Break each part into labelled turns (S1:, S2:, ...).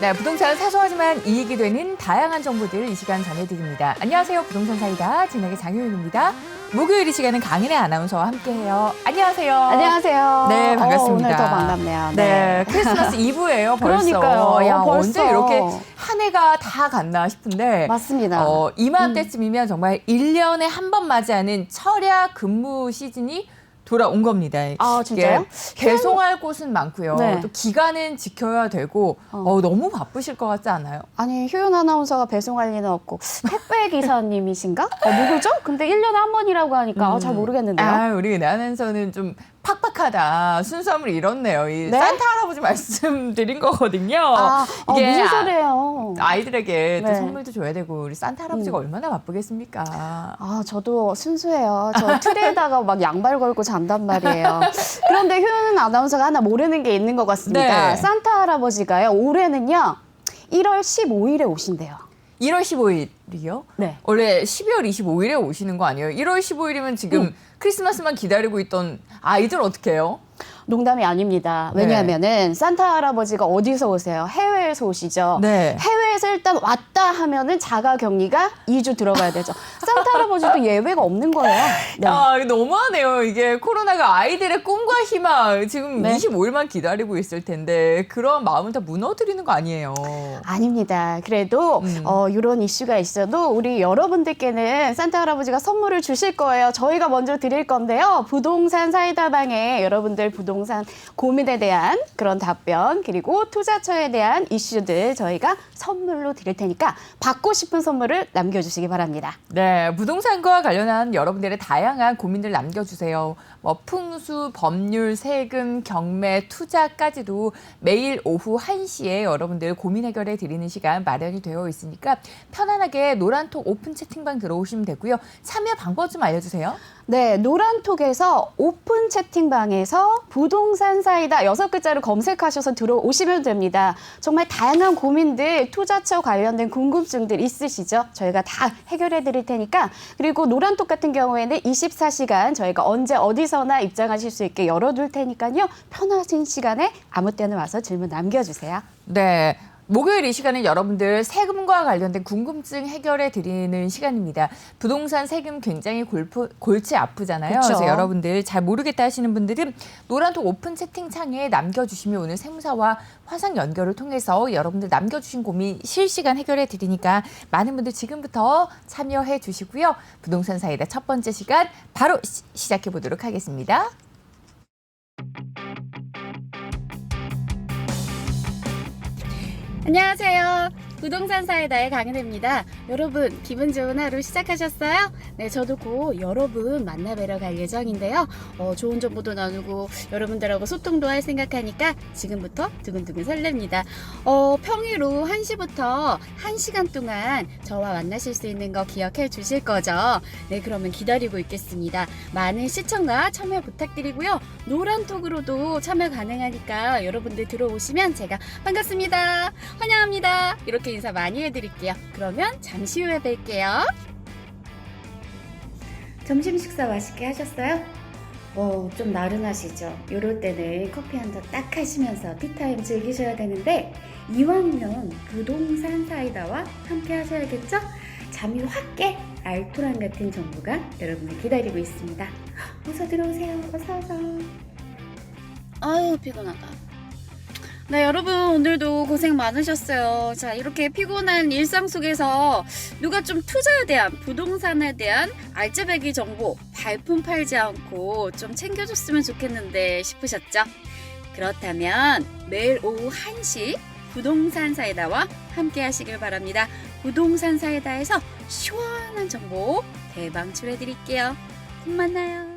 S1: 네, 부동산 사소하지만 이익이 되는 다양한 정보들 이 시간 전해드립니다. 안녕하세요. 부동산 사이다 진행의 장효윤입니다. 목요일 이 시간은 강인혜 아나운서와 함께해요. 안녕하세요.
S2: 안녕하세요.
S1: 네, 반갑습니다.
S2: 오늘 더 반갑네요.
S1: 네, 크리스마스 이브예요. 벌써.
S2: 그러니까요.
S1: 야,
S2: 벌써.
S1: 언제 이렇게 한 해가 다 갔나 싶은데.
S2: 맞습니다.
S1: 이맘때쯤이면 정말 1년에 한 번 맞이하는 철야 근무 시즌이 돌아온 겁니다.
S2: 아, 진짜요?
S1: 배송할 곳은 많고요.
S2: 네.
S1: 또 기간은 지켜야 되고 너무 바쁘실 것 같지 않아요?
S2: 아니, 효연 아나운서가 배송할 리는 없고 택배 기사님이신가? 누구죠? 근데 1년에 한 번이라고 하니까 잘 모르겠는데요.
S1: 아, 우리 은혜 아나운서는 좀 팍팍하다. 순수함을 잃었네요. 이
S2: 네?
S1: 산타 할아버지 말씀드린 거거든요.
S2: 이게 무슨 소리예요?
S1: 아이들에게 또
S2: 네.
S1: 선물도 줘야 되고 우리 산타 할아버지가 얼마나 바쁘겠습니까?
S2: 저도 순수해요. 저 틀에다가 막 양발 걸고 잔단 말이에요. 그런데 효연 아나운서가 하나 모르는 게 있는 것 같습니다.
S1: 네.
S2: 산타 할아버지가요, 올해는요, 1월 15일에 오신대요.
S1: 1월 15일이요?
S2: 네.
S1: 원래 12월 25일에 오시는 거 아니에요? 1월 15일이면 지금 크리스마스만 기다리고 있던 아이들 어떻게 해요?
S2: 농담이 아닙니다. 왜냐하면은 산타 할아버지가 어디서 오세요? 해외에서 오시죠.
S1: 네.
S2: 해외에서 일단 왔다 하면은 자가 격리가 2주 들어가야 되죠. 산타 할아버지도 예외가 없는 거예요. 네.
S1: 너무하네요. 이게 코로나가 아이들의 꿈과 희망 지금
S2: 네.
S1: 25일만 기다리고 있을 텐데 그런 마음을 다 무너뜨리는 거 아니에요?
S2: 아닙니다. 그래도 이런 이슈가 있어도 우리 여러분들께는 산타 할아버지가 선물을 주실 거예요. 저희가 먼저 드릴 건데요. 부동산 사이다방에 여러분들 부동산 고민에 대한 그런 답변 그리고 투자처에 대한 이슈들 저희가 선물로 드릴 테니까 받고 싶은 선물을 남겨주시기 바랍니다.
S1: 네, 부동산과 관련한 여러분들의 다양한 고민들 남겨주세요. 뭐 풍수, 법률, 세금, 경매, 투자까지도 매일 오후 1시에 여러분들 고민 해결해 드리는 시간 마련이 되어 있으니까 편안하게 노란톡 오픈 채팅방 들어오시면 되고요. 참여 방법 좀 알려주세요.
S2: 네, 노란톡에서 오픈 채팅방에서 부동산 사이다 6글자를 검색하셔서 들어오시면 됩니다. 정말 다양한 고민들, 투자처 관련된 궁금증들 있으시죠? 저희가 다 해결해 드릴 테니까 그리고 노란톡 같은 경우에는 24시간 저희가 언제 어디서나 입장하실 수 있게 열어둘 테니까요. 편하신 시간에 아무 때나 와서 질문 남겨주세요.
S1: 네. 목요일 이 시간은 여러분들 세금과 관련된 궁금증 해결해 드리는 시간입니다. 부동산 세금 굉장히 골치 아프잖아요.
S2: 그쵸.
S1: 그래서 여러분들 잘 모르겠다 하시는 분들은 노란톡 오픈 채팅창에 남겨주시면 오늘 세무사와 화상 연결을 통해서 여러분들 남겨주신 고민 실시간 해결해 드리니까 많은 분들 지금부터 참여해 주시고요. 부동산 사이다 첫 번째 시간 바로 시작해 보도록 하겠습니다.
S2: 안녕하세요. 부동산 사이다의 강은혜입니다. 여러분 기분 좋은 하루 시작하셨어요? 네, 저도 곧 여러분 만나뵈러 갈 예정인데요. 좋은 정보도 나누고 여러분들하고 소통도 할 생각하니까 지금부터 두근두근 설렙니다. 평일 오후 1시부터 1시간 동안 저와 만나실 수 있는 거 기억해 주실 거죠? 네, 그러면 기다리고 있겠습니다. 많은 시청과 참여 부탁드리고요. 노란톡으로도 참여 가능하니까 여러분들 들어오시면 제가 반갑습니다. 환영합니다. 이렇게 인사 많이 해드릴게요. 그러면 잠시 후에 뵐게요. 점심 식사 맛있게 하셨어요? 좀 나른하시죠? 이럴 때는 커피 한 잔 딱 하시면서 티타임 즐기셔야 되는데 이왕이면 부동산 사이다와 함께 하셔야겠죠? 잠이 확 깨 알토란 같은 정보가 여러분을 기다리고 있습니다. 어서 들어오세요. 어서. 아유, 피곤하다. 네, 여러분 오늘도 고생 많으셨어요. 자, 이렇게 피곤한 일상 속에서 누가 좀 투자에 대한 부동산에 대한 알짜배기 정보 발품 팔지 않고 좀 챙겨줬으면 좋겠는데 싶으셨죠? 그렇다면 매일 오후 1시 부동산 사이다와 함께 하시길 바랍니다. 부동산 사이다에서 시원한 정보 대방출해 드릴게요. 곧 만나요.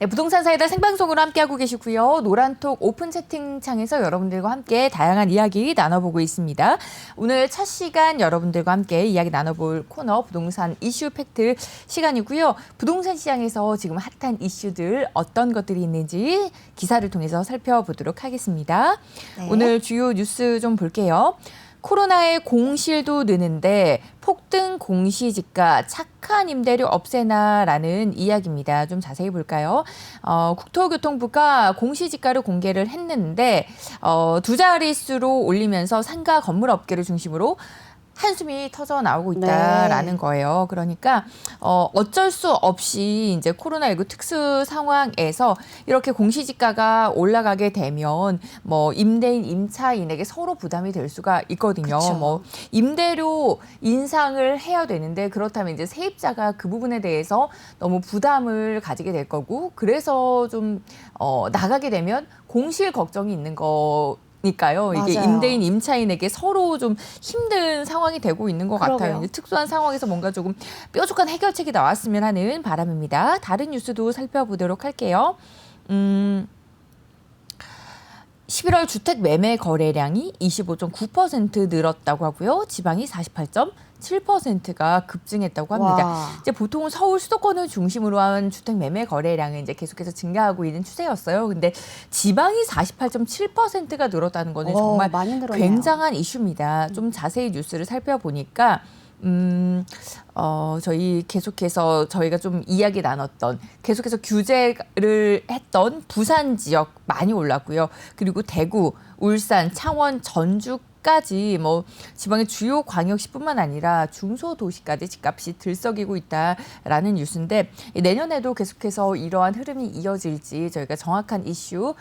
S1: 네, 부동산 사이다 생방송으로 함께하고 계시고요. 노란톡 오픈 채팅창에서 여러분들과 함께 다양한 이야기 나눠보고 있습니다. 오늘 첫 시간 여러분들과 함께 이야기 나눠볼 코너 부동산 이슈 팩트 시간이고요. 부동산 시장에서 지금 핫한 이슈들 어떤 것들이 있는지 기사를 통해서 살펴보도록 하겠습니다.
S2: 네.
S1: 오늘 주요 뉴스 좀 볼게요. 코로나의 공실도 느는데 폭등 공시지가 착한 임대료 없애나라는 이야기입니다. 좀 자세히 볼까요? 국토교통부가 공시지가를 공개를 했는데 두 자릿수로 올리면서 상가 건물 업계를 중심으로 한숨이 터져 나오고 있다라는 거예요. 그러니까 어쩔 수 없이 이제 코로나19 특수 상황에서 이렇게 공시지가가 올라가게 되면 뭐 임대인, 임차인에게 서로 부담이 될 수가 있거든요.
S2: 그쵸.
S1: 뭐 임대료 인상을 해야 되는데 그렇다면 이제 세입자가 그 부분에 대해서 너무 부담을 가지게 될 거고 그래서 좀 나가게 되면 공실 걱정이 있는 거. 니까요. 이게
S2: 맞아요.
S1: 임대인, 임차인에게 서로 좀 힘든 상황이 되고 있는 것 같아요.
S2: 그러게요.
S1: 이제 특수한 상황에서 뭔가 조금 뾰족한 해결책이 나왔으면 하는 바람입니다. 다른 뉴스도 살펴보도록 할게요. 11월 주택 매매 거래량이 25.9% 늘었다고 하고요. 지방이 48.7%가 급증했다고 합니다.
S2: 와.
S1: 이제 보통 서울 수도권을 중심으로 한 주택 매매 거래량은 이제 계속해서 증가하고 있는 추세였어요. 근데 지방이 48.7%가 늘었다는 거는 정말
S2: 많이 늘었네요.
S1: 굉장한 이슈입니다. 좀 자세히 뉴스를 살펴보니까 저희 계속해서 저희가 좀 이야기 나눴던 계속해서 규제를 했던 부산 지역 많이 올랐고요. 그리고 대구, 울산, 창원, 전주까지 뭐 지방의 주요 광역시뿐만 아니라 중소도시까지 집값이 들썩이고 있다라는 뉴스인데 내년에도 계속해서 이러한 흐름이 이어질지 저희가 정확한 이슈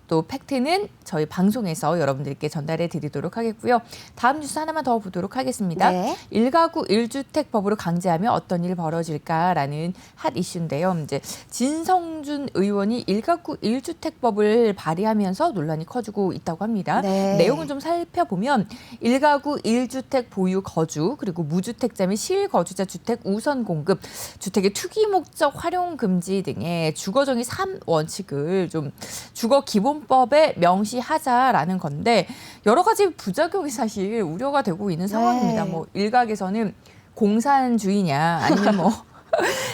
S1: 또 팩트는 저희 방송에서 여러분들께 전달해 드리도록 하겠고요. 다음 뉴스 하나만 더 보도록 하겠습니다.
S2: 네.
S1: 1가구 1주택 법으로 강제하면 어떤 일이 벌어질까라는 핫 이슈인데요. 이제 진성준 의원이 1가구 1주택 법을 발의하면서 논란이 커지고 있다고 합니다.
S2: 네.
S1: 내용을 좀 살펴보면 1가구 1주택 보유 거주 그리고 무주택자 및 실거주자 주택 우선 공급, 주택의 투기 목적 활용 금지 등의 주거정의 3원칙을 좀 주거 기본법에 명시하자라는 건데 여러 가지 부작용이 사실 우려가 되고 있는 상황입니다. 뭐 일각에서는 공산주의냐 아니면 뭐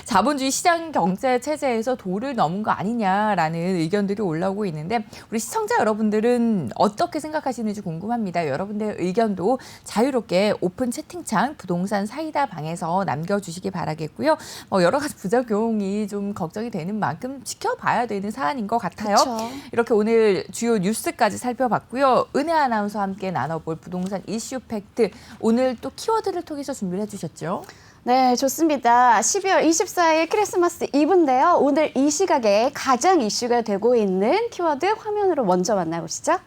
S1: 자본주의 시장 경제 체제에서 도를 넘은 거 아니냐라는 의견들이 올라오고 있는데 우리 시청자 여러분들은 어떻게 생각하시는지 궁금합니다. 여러분들의 의견도 자유롭게 오픈 채팅창 부동산 사이다 방에서 남겨주시기 바라겠고요. 여러 가지 부작용이 좀 걱정이 되는 만큼 지켜봐야 되는 사안인 것 같아요.
S2: 그쵸.
S1: 이렇게 오늘 주요 뉴스까지 살펴봤고요. 은혜 아나운서와 함께 나눠볼 부동산 이슈 팩트 오늘 또 키워드를 통해서 준비를 해주셨죠?
S2: 네, 좋습니다. 12월 24일 크리스마스 이브인데요. 오늘 이 시각에 가장 이슈가 되고 있는 키워드 화면으로 먼저 만나보시죠.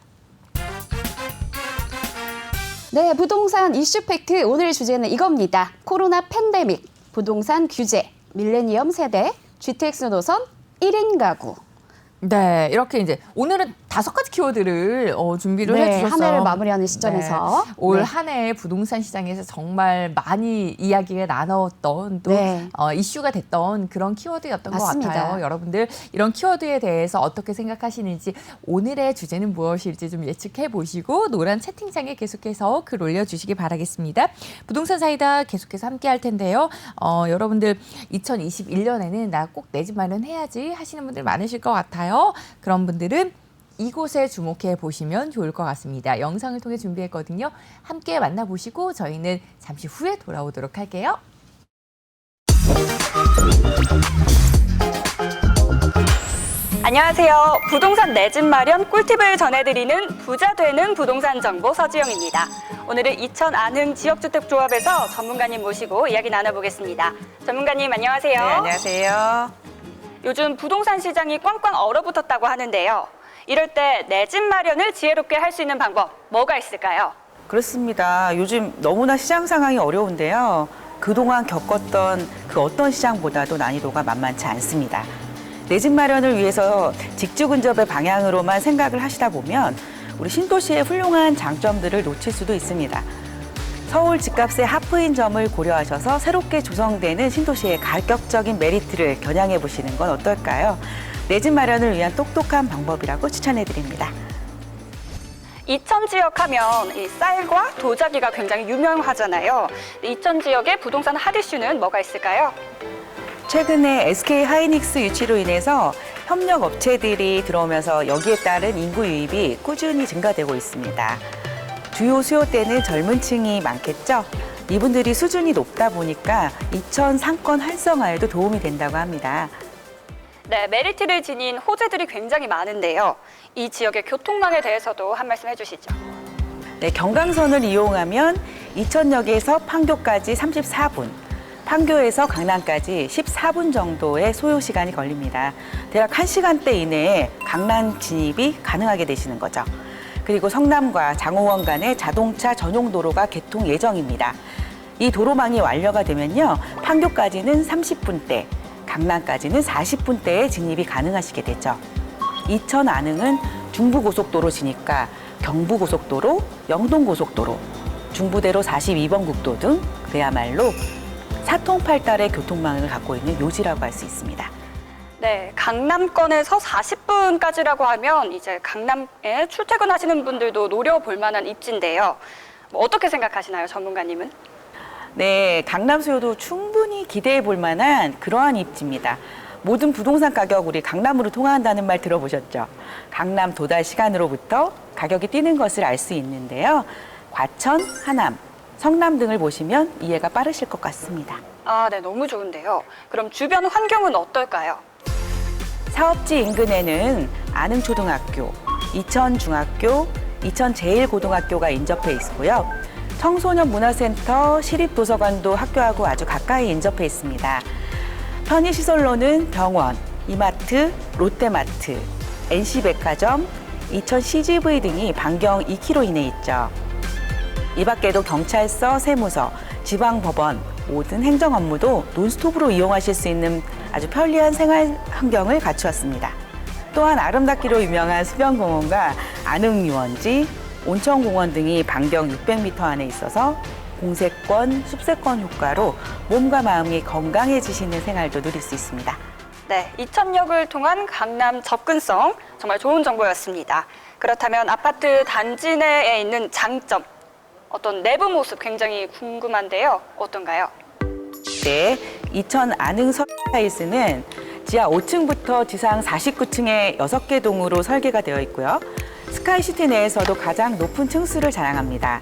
S2: 네, 부동산 이슈 팩트 오늘 주제는 이겁니다. 코로나 팬데믹, 부동산 규제, 밀레니엄 세대, 주택수 노선 1인 가구.
S1: 네, 이렇게 이제 오늘은 5가지 키워드를 준비를 해주셨어요.
S2: 한 해를 마무리하는 시점에서.
S1: 네, 올 한 해 부동산 시장에서 정말 많이 이야기가 나눴던 또
S2: 네.
S1: 이슈가 됐던 그런 키워드였던
S2: 맞습니다.
S1: 것 같아요. 여러분들 이런 키워드에 대해서 어떻게 생각하시는지 오늘의 주제는 무엇일지 좀 예측해 보시고 노란 채팅창에 계속해서 글 올려주시기 바라겠습니다. 부동산 사이다 계속해서 함께 할 텐데요. 여러분들 2021년에는 나 꼭 내 집 마련해야지 하시는 분들 많으실 것 같아요. 그런 분들은 이곳에 주목해 보시면 좋을 것 같습니다. 영상을 통해 준비했거든요. 함께 만나보시고 저희는 잠시 후에 돌아오도록 할게요.
S3: 안녕하세요. 부동산 내 집 마련 꿀팁을 전해드리는 부자 되는 부동산 정보 서지영입니다. 오늘은 이천 안흥 지역주택조합에서 전문가님 모시고 이야기 나눠보겠습니다. 전문가님 안녕하세요.
S4: 네, 안녕하세요.
S3: 요즘 부동산 시장이 꽝꽝 얼어붙었다고 하는데요. 이럴 때 내 집 마련을 지혜롭게 할 수 있는 방법 뭐가 있을까요?
S4: 그렇습니다. 요즘 너무나 시장 상황이 어려운데요. 그동안 겪었던 그 어떤 시장보다도 난이도가 만만치 않습니다. 내 집 마련을 위해서 직주근접의 방향으로만 생각을 하시다 보면 우리 신도시의 훌륭한 장점들을 놓칠 수도 있습니다. 서울 집값의 하프인 점을 고려하셔서 새롭게 조성되는 신도시의 가격적인 메리트를 겨냥해 보시는 건 어떨까요? 내 집 마련을 위한 똑똑한 방법이라고 추천해드립니다.
S3: 이천 지역 하면 이 쌀과 도자기가 굉장히 유명하잖아요. 이천 지역의 부동산 핫 이슈는 뭐가 있을까요?
S4: 최근에 SK 하이닉스 유치로 인해서 협력 업체들이 들어오면서 여기에 따른 인구 유입이 꾸준히 증가되고 있습니다. 주요 수요대는 젊은 층이 많겠죠? 이분들이 수준이 높다 보니까 이천 상권 활성화에도 도움이 된다고 합니다.
S3: 네, 메리트를 지닌 호재들이 굉장히 많은데요. 이 지역의 교통망에 대해서도 한 말씀 해주시죠.
S4: 네, 경강선을 이용하면 이천역에서 판교까지 34분, 판교에서 강남까지 14분 정도의 소요 시간이 걸립니다. 대략 1시간대 이내에 강남 진입이 가능하게 되시는 거죠. 그리고 성남과 장호원 간의 자동차 전용 도로가 개통 예정입니다. 이 도로망이 완료가 되면요, 판교까지는 30분대, 강남까지는 40분대에 진입이 가능하시게 되죠. 이천 안흥은 중부고속도로지니까 경부고속도로, 영동고속도로, 중부대로 42번 국도 등 그야말로 사통팔달의 교통망을 갖고 있는 요지라고 할 수 있습니다.
S3: 네, 강남권에서 40분까지라고 하면 이제 강남에 출퇴근하시는 분들도 노려볼 만한 입지인데요. 어떻게 생각하시나요, 전문가님은?
S4: 네, 강남 수요도 충분히 기대해 볼 만한 그러한 입지입니다. 모든 부동산 가격 우리 강남으로 통화한다는 말 들어보셨죠? 강남 도달 시간으로부터 가격이 뛰는 것을 알 수 있는데요. 과천, 하남, 성남 등을 보시면 이해가 빠르실 것 같습니다.
S3: 아, 네, 너무 좋은데요. 그럼 주변 환경은 어떨까요?
S4: 사업지 인근에는 안흥초등학교, 이천중학교, 이천제일고등학교가 인접해 있고요. 청소년 문화센터, 시립도서관도 학교하고 아주 가까이 인접해 있습니다. 편의시설로는 병원, 이마트, 롯데마트, NC백화점, 이천 CGV 등이 반경 2km 이내에 있죠. 이 밖에도 경찰서, 세무서, 지방법원, 모든 행정 업무도 논스톱으로 이용하실 수 있는 아주 편리한 생활 환경을 갖추었습니다. 또한 아름답기로 유명한 수변공원과 안흥유원지, 온천공원 등이 반경 600m 안에 있어서 공세권, 숲세권 효과로 몸과 마음이 건강해지시는 생활도 누릴 수 있습니다.
S3: 네, 이천역을 통한 강남 접근성 정말 좋은 정보였습니다. 그렇다면 아파트 단지 내에 있는 장점, 어떤 내부 모습 굉장히 궁금한데요. 어떤가요?
S4: 네, 이천 안흥 서울타일스는 지하 5층부터 지상 49층의 6개 동으로 설계가 되어 있고요. 스카이시티 내에서도 가장 높은 층수를 자랑합니다.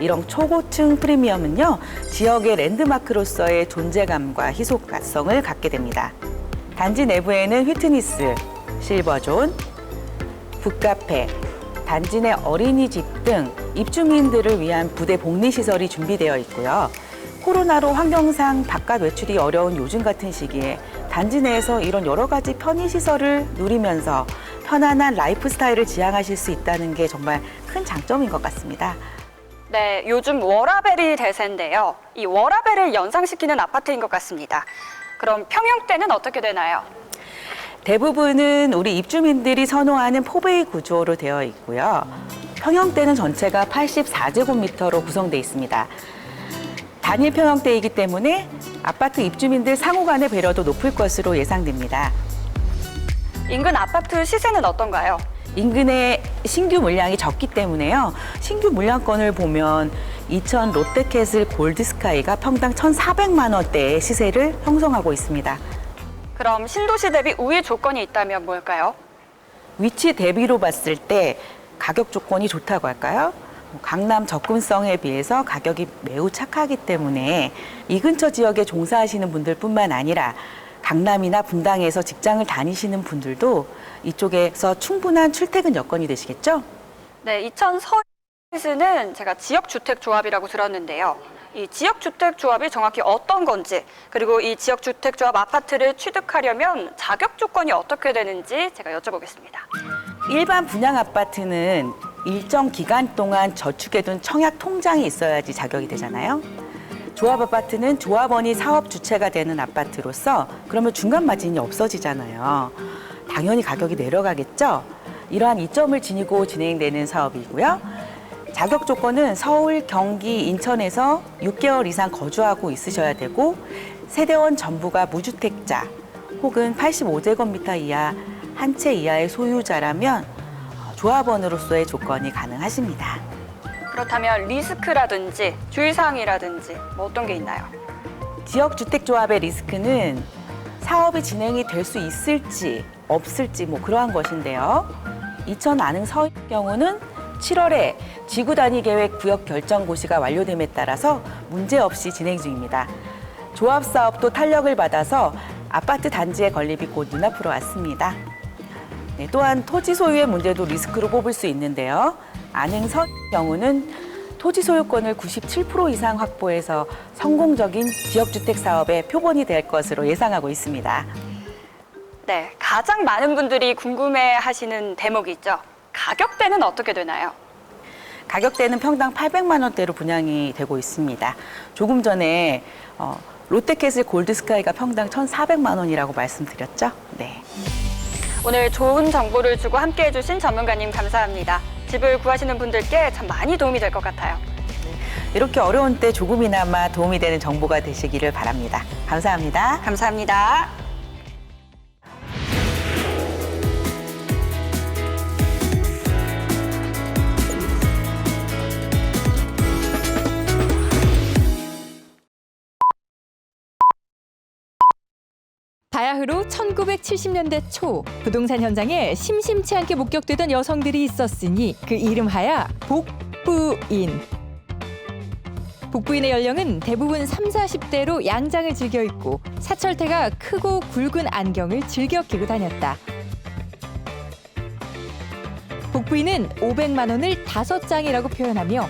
S4: 이런 초고층 프리미엄은요, 지역의 랜드마크로서의 존재감과 희소성을 갖게 됩니다. 단지 내부에는 휘트니스, 실버존, 북카페, 단지 내 어린이집 등 입주민들을 위한 부대 복리시설이 준비되어 있고요. 코로나로 환경상 바깥 외출이 어려운 요즘 같은 시기에 단지 내에서 이런 여러 가지 편의시설을 누리면서 편안한 라이프 스타일을 지향하실 수 있다는 게 정말 큰 장점인 것 같습니다.
S3: 네, 요즘 워라벨이 대세인데요. 이 워라벨을 연상시키는 아파트인 것 같습니다. 그럼 평형대는 어떻게 되나요?
S4: 대부분은 우리 입주민들이 선호하는 포베이 구조로 되어 있고요. 평형대는 전체가 84제곱미터로 구성되어 있습니다. 단일 평형대이기 때문에 아파트 입주민들 상호 간의 배려도 높을 것으로 예상됩니다.
S3: 인근 아파트 시세는 어떤가요?
S4: 인근에 신규 물량이 적기 때문에요. 신규 물량권을 보면 이천 롯데캐슬 골드스카이가 평당 1,400만 원대의 시세를 형성하고 있습니다.
S3: 그럼 신도시 대비 우위 조건이 있다면 뭘까요?
S4: 위치 대비로 봤을 때 가격 조건이 좋다고 할까요? 강남 접근성에 비해서 가격이 매우 착하기 때문에 이 근처 지역에 종사하시는 분들뿐만 아니라 강남이나 분당에서 직장을 다니시는 분들도 이쪽에서 충분한 출퇴근 여건이 되시겠죠?
S3: 네, 이천 서울시는 제가 지역주택조합이라고 들었는데요. 이 지역주택조합이 정확히 어떤 건지, 그리고 이 지역주택조합 아파트를 취득하려면 자격 조건이 어떻게 되는지 제가 여쭤보겠습니다.
S4: 일반 분양 아파트는 일정 기간 동안 저축해둔 청약 통장이 있어야지 자격이 되잖아요. 조합 아파트는 조합원이 사업 주체가 되는 아파트로서 그러면 중간 마진이 없어지잖아요. 당연히 가격이 내려가겠죠. 이러한 이점을 지니고 진행되는 사업이고요. 자격 조건은 서울, 경기, 인천에서 6개월 이상 거주하고 있으셔야 되고 세대원 전부가 무주택자 혹은 85제곱미터 이하 한 채 이하의 소유자라면 조합원으로서의 조건이 가능하십니다.
S3: 그렇다면 리스크라든지 주의사항이라든지 뭐 어떤 게 있나요?
S4: 지역주택조합의 리스크는 사업이 진행이 될 수 있을지 없을지 뭐 그러한 것인데요. 이천 안흥 서의 경우는 7월에 지구 단위 계획 구역 결정 고시가 완료됨에 따라서 문제없이 진행 중입니다. 조합 사업도 탄력을 받아서 아파트 단지의 건립이 곧 눈앞으로 왔습니다. 네, 또한 토지 소유의 문제도 리스크로 꼽을 수 있는데요. 안흥 서의 경우는 토지 소유권을 97% 이상 확보해서 성공적인 지역주택 사업의 표본이 될 것으로 예상하고 있습니다.
S3: 네, 가장 많은 분들이 궁금해하시는 대목이 있죠. 가격대는 어떻게 되나요?
S4: 가격대는 평당 800만 원대로 분양이 되고 있습니다. 조금 전에 롯데캐슬 골드스카이가 평당 1,400만 원이라고 말씀드렸죠? 네.
S3: 오늘 좋은 정보를 주고 함께해 주신 전문가님 감사합니다. 집을 구하시는 분들께 참 많이 도움이 될 것 같아요.
S4: 이렇게 어려운 때 조금이나마 도움이 되는 정보가 되시기를 바랍니다. 감사합니다.
S3: 감사합니다.
S1: 바야흐로 1970년대 초 부동산 현장에 심심치 않게 목격되던 여성들이 있었으니 그 이름하야 복부인. 복부인의 연령은 대부분 30, 40대로 양장을 즐겨 입고 사철태가 크고 굵은 안경을 즐겨 끼고 다녔다. 복부인은 500만 원을 5장이라고 표현하며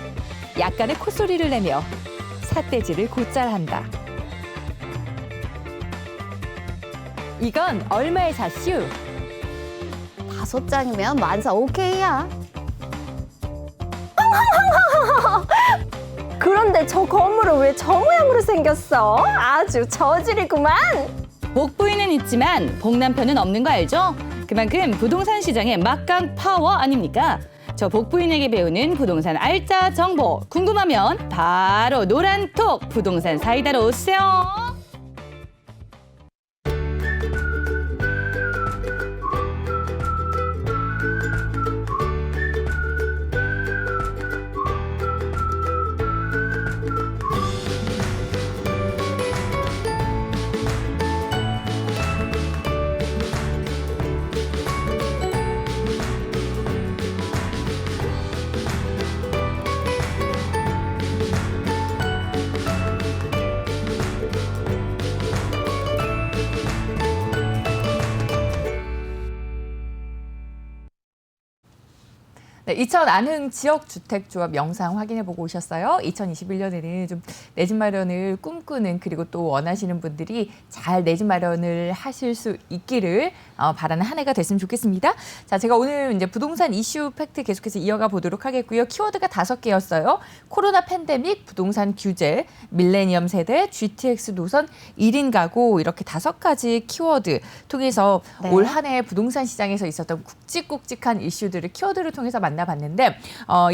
S1: 약간의 콧소리를 내며 삿대질을 곧잘 한다. 이건 얼마에 샀슈?
S5: 5장이면 만사 오케이야. 그런데 저 건물은 왜 저 모양으로 생겼어? 아주 저질이구만.
S6: 복부인은 있지만 복남편은 없는 거 알죠? 그만큼 부동산 시장의 막강 파워 아닙니까? 저 복부인에게 배우는 부동산 알짜 정보 궁금하면 바로 노란톡 부동산 사이다로 오세요.
S1: 네, 이천 안흥 지역주택조합 영상 확인해보고 오셨어요. 2021년에는 좀 내 집 마련을 꿈꾸는 그리고 또 원하시는 분들이 잘 내 집 마련을 하실 수 있기를 바라는 한 해가 됐으면 좋겠습니다. 자, 제가 오늘 이제 부동산 이슈 팩트 계속해서 이어가 보도록 하겠고요. 키워드가 5개였어요. 코로나 팬데믹, 부동산 규제, 밀레니엄 세대, GTX 노선, 1인 가구 이렇게 5가지 키워드 통해서
S5: 네.
S1: 올 한 해 부동산 시장에서 있었던 굵직굵직한 이슈들을 키워드를 통해서 만나봤는데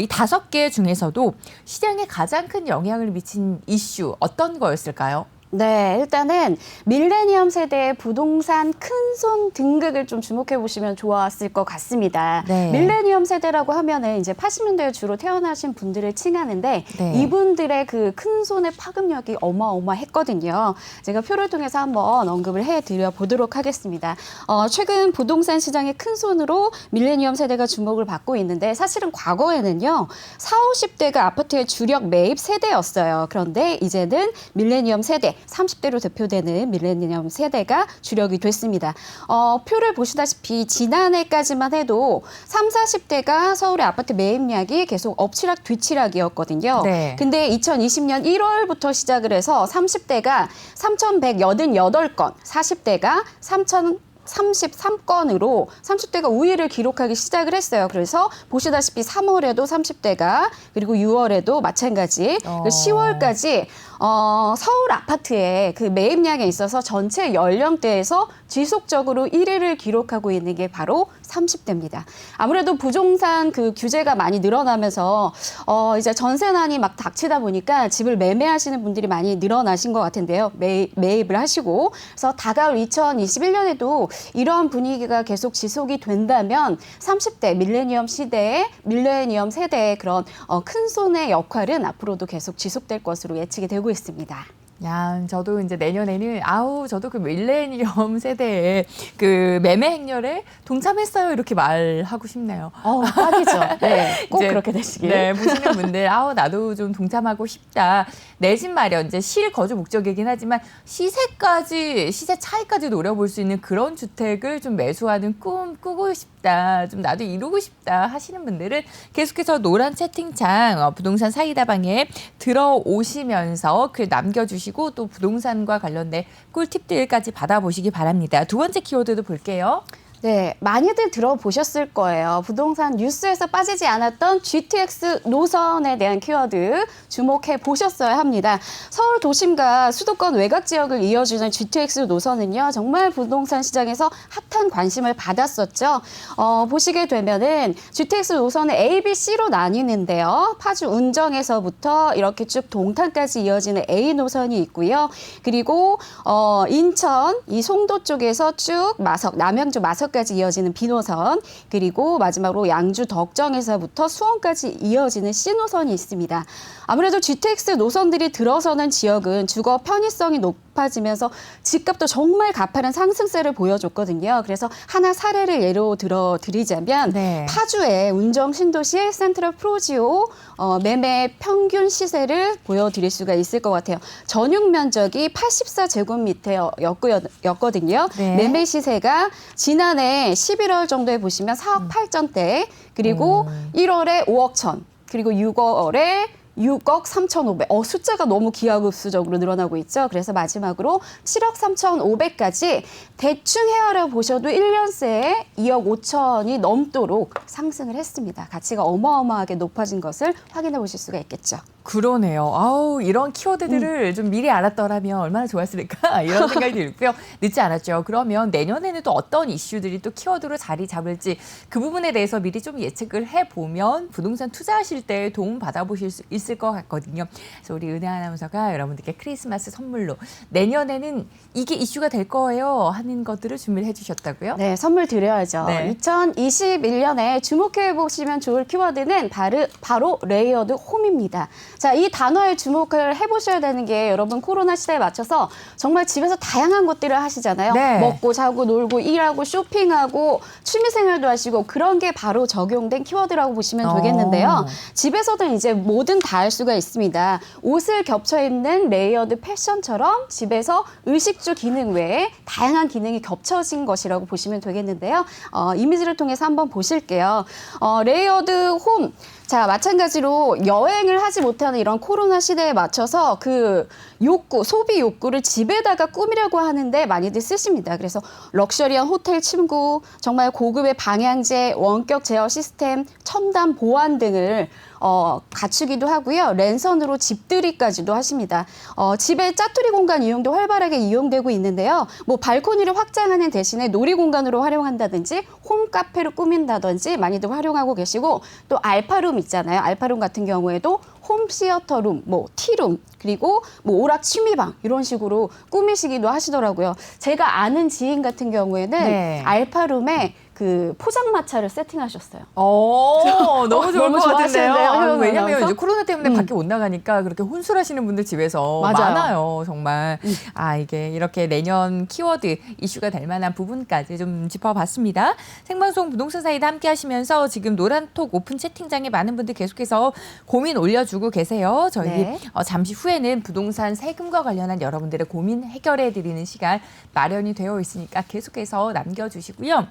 S1: 이 5개 중에서도 시장에 가장 큰 영향을 미친 이슈 어떤 거였을까요?
S5: 네, 일단은 밀레니엄 세대의 부동산 큰손 등극을 좀 주목해 보시면 좋았을 것 같습니다.
S1: 네.
S5: 밀레니엄 세대라고 하면은 이제 80년대에 주로 태어나신 분들을 칭하는데
S1: 네.
S5: 이분들의 그 큰손의 파급력이 어마어마했거든요. 제가 표를 통해서 한번 언급을 해드려 보도록 하겠습니다. 최근 부동산 시장의 큰손으로 밀레니엄 세대가 주목을 받고 있는데 사실은 과거에는요, 40, 50대가 아파트의 주력 매입 세대였어요. 그런데 이제는 밀레니엄 세대, 30대로 대표되는 밀레니엄 세대가 주력이 됐습니다. 표를 보시다시피 지난해까지만 해도 30, 40대가 서울의 아파트 매입량이 계속 엎치락 뒤치락이었거든요.
S1: 네.
S5: 근데 2020년 1월부터 시작을 해서 30대가 3,188건, 40대가 3,033건으로 30대가 우위를 기록하기 시작을 했어요. 그래서 보시다시피 3월에도 30대가, 그리고 6월에도 마찬가지, 10월까지 서울 아파트의 그 매입량에 있어서 전체 연령대에서 지속적으로 1위를 기록하고 있는 게 바로 30대입니다. 아무래도 부동산 그 규제가 많이 늘어나면서 이제 전세난이 막 닥치다 보니까 집을 매매하시는 분들이 많이 늘어나신 것 같은데요. 매입을 하시고, 그래서 다가올 2021년에도 이러한 분위기가 계속 지속이 된다면 30대 밀레니엄 세대의 그런 큰 손의 역할은 앞으로도 계속 지속될 것으로 예측이 되고 있습니다.
S1: 야, 저도 이제 내년에는 저도 그 밀레니엄 세대의 그 매매 행렬에 동참했어요 이렇게 말하고 싶네요.
S5: 딱이죠. 네, 꼭
S1: 이제,
S5: 그렇게 되시길.
S1: 네, 보시는 분들 나도 좀 동참하고 싶다. 내 집 마련 이제 실거주 목적이긴 하지만 시세 차이까지 노려볼 수 있는 그런 주택을 좀 매수하는 꿈 꾸고 싶다. 좀 나도 이루고 싶다 하시는 분들은 계속해서 노란 채팅창 부동산 사이다방에 들어오시면서 글 남겨주시고 또 부동산과 관련된 꿀팁들까지 받아보시기 바랍니다. 두 번째 키워드도 볼게요.
S5: 네, 많이들 들어보셨을 거예요. 부동산 뉴스에서 빠지지 않았던 GTX 노선에 대한 키워드 주목해 보셨어야 합니다. 서울 도심과 수도권 외곽 지역을 이어주는 GTX 노선은요, 정말 부동산 시장에서 핫한 관심을 받았었죠. 보시게 되면은 GTX 노선을 A, B, C로 나뉘는데요. 파주 운정에서부터 이렇게 쭉 동탄까지 이어지는 A 노선이 있고요. 그리고 인천 이 송도 쪽에서 쭉 남양주 마석까지 이어지는 B노선, 그리고 마지막으로 양주 덕정에서부터 수원까지 이어지는 C노선이 있습니다. 아무래도 GTX 노선들이 들어서는 지역은 주거 편의성이 높아지면서 집값도 정말 가파른 상승세를 보여줬거든요. 그래서 하나 사례를 예로 들어드리자면
S1: 네.
S5: 파주의 운정 신도시 센트럴 프로지오 매매 평균 시세를 보여드릴 수가 있을 것 같아요. 전용 면적이 84제곱미터였거든요.
S1: 네.
S5: 매매 시세가 지난해 11월 정도에 보시면 4억 8천대, 그리고 1월에 5억 천, 그리고 6월에 6억 3,500. 숫자가 너무 기하급수적으로 늘어나고 있죠. 그래서 마지막으로 7억 3,500까지 대충 헤아려 보셔도 1년 새에 2억 5천이 넘도록 상승을 했습니다. 가치가 어마어마하게 높아진 것을 확인해 보실 수가 있겠죠.
S1: 그러네요. 이런 키워드들을 좀 미리 알았더라면 얼마나 좋았을까 이런 생각이 들고요. 늦지 않았죠. 그러면 내년에는 또 어떤 이슈들이 또 키워드로 자리 잡을지 그 부분에 대해서 미리 좀 예측을 해보면 부동산 투자하실 때 도움 받아보실 수 있을 것 같거든요. 그래서 우리 은혜 아나운서가 여러분들께 크리스마스 선물로 내년에는 이게 이슈가 될 거예요 하는 것들을 준비를 해주셨다고요?
S5: 네, 선물 드려야죠.
S1: 네.
S5: 2021년에 주목해 보시면 좋을 키워드는 바로 레이어드 홈입니다. 자, 이 단어에 주목을 해보셔야 되는 게 여러분 코로나 시대에 맞춰서 정말 집에서 다양한 것들을 하시잖아요.
S1: 네.
S5: 먹고 자고 놀고 일하고 쇼핑하고 취미생활도 하시고 그런 게 바로 적용된 키워드라고 보시면 되겠는데요. 집에서든 이제 뭐든 다 할 수가 있습니다. 옷을 겹쳐 입는 레이어드 패션처럼 집에서 의식주 기능 외에 다양한 기능이 겹쳐진 것이라고 보시면 되겠는데요. 이미지를 통해서 한번 보실게요. 레이어드 홈. 자, 마찬가지로 여행을 하지 못하는 이런 코로나 시대에 맞춰서 그 소비 욕구를 집에다가 꾸미려고 하는데 많이들 쓰십니다. 그래서 럭셔리한 호텔 침구, 정말 고급의 방향제, 원격 제어 시스템, 첨단 보안 등을 갖추기도 하고요. 랜선으로 집들이까지도 하십니다. 집의 짜투리 공간 이용도 활발하게 이용되고 있는데요. 뭐 발코니를 확장하는 대신에 놀이 공간으로 활용한다든지 홈 카페로 꾸민다든지 많이들 활용하고 계시고, 또 알파룸 있잖아요. 알파룸 같은 경우에도 홈 시어터룸, 뭐 티룸, 그리고 뭐 오락 취미방 이런 식으로 꾸미시기도 하시더라고요. 제가 아는 지인 같은 경우에는
S1: 네.
S5: 알파룸에 그 포장마차를 세팅하셨어요.
S1: 너무 좋을
S5: 너무
S1: 것 같은데요.
S5: 좋아하시는데요, 효영
S1: 왜냐면
S5: 아나운서?
S1: 이제 코로나 때문에 밖에 못 나가니까 그렇게 혼술하시는 분들 집에서
S5: 맞아요.
S1: 많아요, 정말. 이게 이렇게 내년 키워드 이슈가 될 만한 부분까지 좀 짚어봤습니다. 생방송 부동산 사이다 함께 하시면서 지금 노란톡 오픈 채팅장에 많은 분들 계속해서 고민 올려주고 계세요. 저희
S5: 네.
S1: 잠시 후에는 부동산 세금과 관련한 여러분들의 고민 해결해드리는 시간 마련이 되어 있으니까 계속해서 남겨주시고요.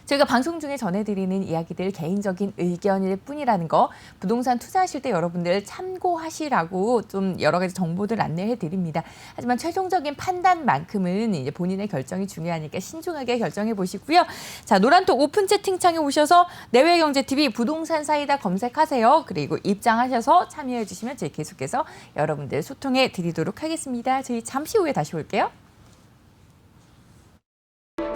S1: 저희가 방송 중에 전해드리는 이야기들 개인적인 의견일 뿐이라는 거, 부동산 투자하실 때 여러분들 참고하시라고 좀 여러 가지 정보들 안내해 드립니다. 하지만 최종적인 판단만큼은 이제 본인의 결정이 중요하니까 신중하게 결정해 보시고요. 자, 노란톡 오픈 채팅창에 오셔서 내외경제TV 부동산 사이다 검색하세요. 그리고 입장하셔서 참여해 주시면 저희 계속해서 여러분들 소통해 드리도록 하겠습니다. 저희 잠시 후에 다시 올게요.